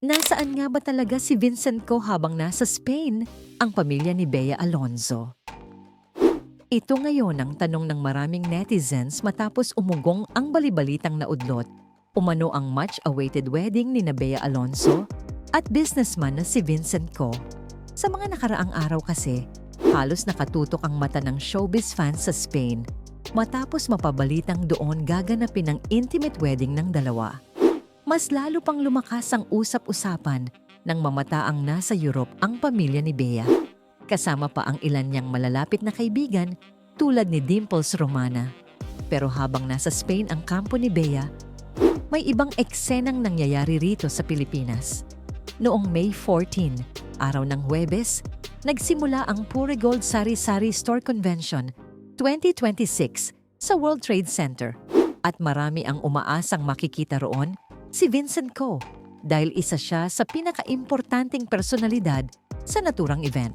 Nasaan nga ba talaga si Vincent Co habang nasa Spain, ang pamilya ni Bea Alonzo? Ito ngayon ang tanong ng maraming netizens matapos umugong ang balibalitang naudlot. Umano ang much-awaited wedding ni Bea Alonzo at businessman na si Vincent Co. Sa mga nakaraang araw kasi, halos nakatutok ang mata ng showbiz fans sa Spain matapos mapabalitang doon gaganapin ang intimate wedding ng dalawa. Mas lalo pang lumakas ang usap-usapan nang mamataang nasa Europe ang pamilya ni Bea. Kasama pa ang ilan niyang malalapit na kaibigan tulad ni Dimples Romana. Pero habang nasa Spain ang kampo ni Bea, may ibang eksenang nangyayari rito sa Pilipinas. Noong May 14, araw ng Huwebes, nagsimula ang Pure Gold Sari-Sari Store Convention 2026 sa World Trade Center. At marami ang umaasang makikita roon si Vincent Co dahil isa siya sa pinaka-importanting personalidad sa naturang event.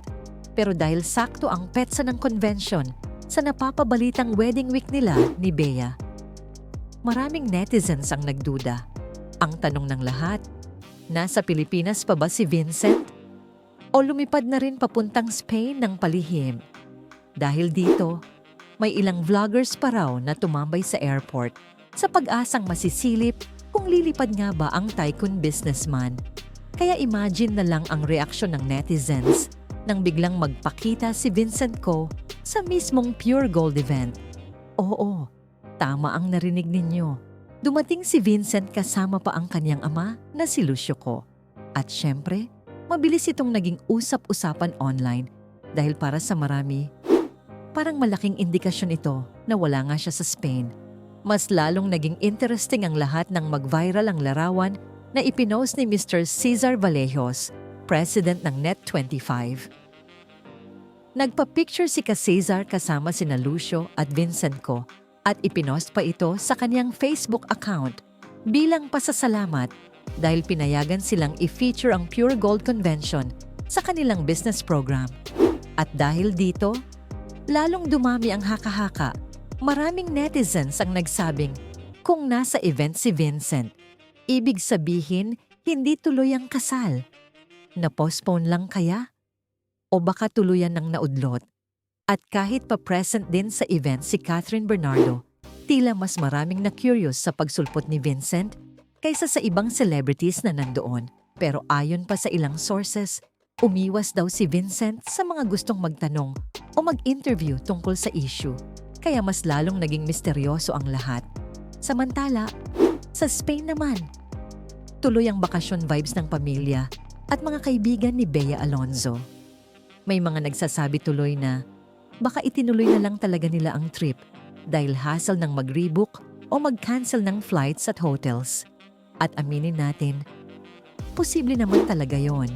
Pero dahil sakto ang petsa ng convention sa napapabalitang wedding week nila ni Bea, maraming netizens ang nagduda. Ang tanong ng lahat, nasa Pilipinas pa ba si Vincent? O lumipad na rin papuntang Spain ng palihim? Dahil dito, may ilang vloggers pa raw na tumambay sa airport sa pag-asang masisilip kung lilipad nga ba ang tycoon businessman. Kaya imagine na lang ang reaksyon ng netizens nang biglang magpakita si Vincent Co sa mismong Pure Gold event. Oo, tama ang narinig ninyo. Dumating si Vincent kasama pa ang kanyang ama na si Lucio Co. At syempre, mabilis itong naging usap-usapan online dahil para sa marami, parang malaking indikasyon ito na wala nga siya sa Spain. Mas lalong naging interesting ang lahat ng mag-viral ang larawan na ipinost ni Mr. Cesar Vallejos, president ng Net25. Nagpa-picture si Cesar kasama sina Lucio at Vincent Co at ipinost pa ito sa kanyang Facebook account bilang pasasalamat dahil pinayagan silang i-feature ang Pure Gold Convention sa kanilang business program. At dahil dito, lalong dumami ang haka-haka. Maraming netizens ang nagsabing kung nasa event si Vincent, ibig sabihin hindi tuloy ang kasal. Na-postpone lang kaya? O baka tuluyan ng naudlot? At kahit pa present din sa event si Catherine Bernardo, tila mas maraming na-curious sa pagsulpot ni Vincent kaysa sa ibang celebrities na nandoon. Pero ayon pa sa ilang sources, umiwas daw si Vincent sa mga gustong magtanong o mag-interview tungkol sa issue. Kaya mas lalong naging misteryoso ang lahat. Samantala, sa Spain naman, tuloy ang bakasyon vibes ng pamilya at mga kaibigan ni Bea Alonzo. May mga nagsasabi tuloy na baka itinuloy na lang talaga nila ang trip dahil hassle ng mag-rebook o mag-cancel ng flights at hotels. At aminin natin, posible naman talaga yon.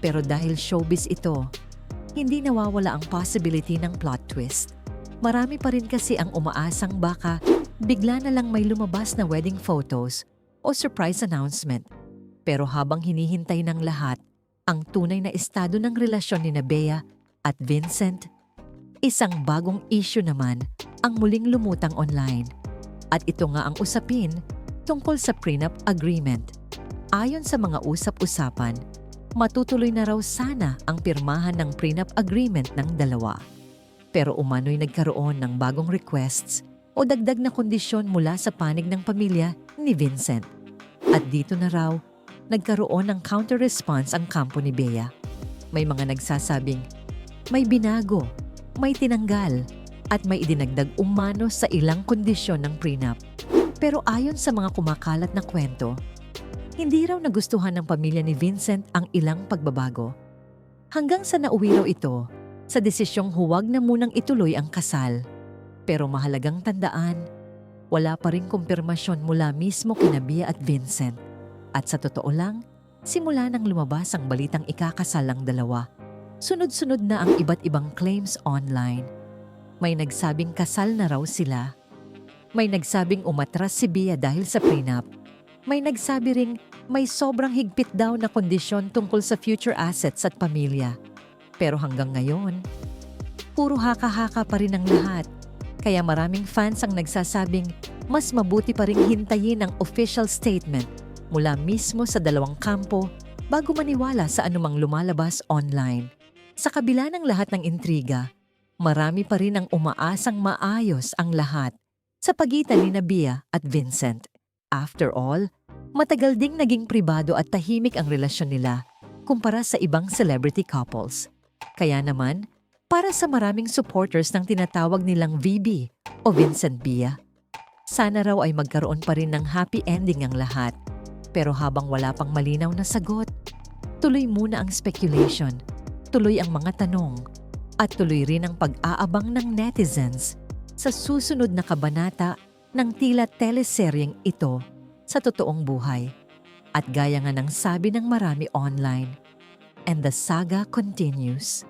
Pero dahil showbiz ito, hindi nawawala ang possibility ng plot twist. Marami pa rin kasi ang umaasang baka bigla na lang may lumabas na wedding photos o surprise announcement. Pero habang hinihintay ng lahat ang tunay na estado ng relasyon ni Bea at Vincent, isang bagong issue naman ang muling lumutang online. At ito nga ang usapin tungkol sa prenup agreement. Ayon sa mga usap-usapan, matutuloy na raw sana ang pirmahan ng prenup agreement ng dalawa. Pero umano'y nagkaroon ng bagong requests o dagdag na kondisyon mula sa panig ng pamilya ni Vincent. At dito na raw, nagkaroon ng counter-response ang kampo ni Bea. May mga nagsasabing, may binago, may tinanggal, at may idinagdag umano sa ilang kondisyon ng prenup. Pero ayon sa mga kumakalat na kwento, hindi raw nagustuhan ng pamilya ni Vincent ang ilang pagbabago. Hanggang sa nauwi raw ito sa desisyong huwag na munang ituloy ang kasal. Pero mahalagang tandaan, wala pa ring kumpirmasyon mula mismo kina Bea at Vincent. At sa totoo lang, simula nang lumabas ang balitang ikakasal ang dalawa, sunod-sunod na ang iba't ibang claims online. May nagsabing kasal na raw sila. May nagsabing umatras si Bea dahil sa prenup. May nagsabi ring may sobrang higpit daw na kondisyon tungkol sa future assets at pamilya. Pero hanggang ngayon, puro haka-haka pa rin ang lahat. Kaya maraming fans ang nagsasabing mas mabuti pa ring hintayin ang official statement mula mismo sa dalawang kampo bago maniwala sa anumang lumalabas online. Sa kabila ng lahat ng intriga, marami pa rin ang umaasang maayos ang lahat sa pagitan ni Bea at Vincent. After all, matagal ding naging pribado at tahimik ang relasyon nila kumpara sa ibang celebrity couples. Kaya naman, para sa maraming supporters ng tinatawag nilang VB o Vincent Bea, sana raw ay magkaroon pa rin ng happy ending ang lahat. Pero habang wala pang malinaw na sagot, tuloy muna ang speculation, tuloy ang mga tanong, at tuloy rin ang pag-aabang ng netizens sa susunod na kabanata ng tila teleseryeng ito sa totoong buhay. At gaya nga ng sabi ng marami online, and the saga continues.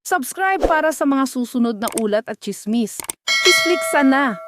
Subscribe para sa mga susunod na ulat at chismis. Please click sana.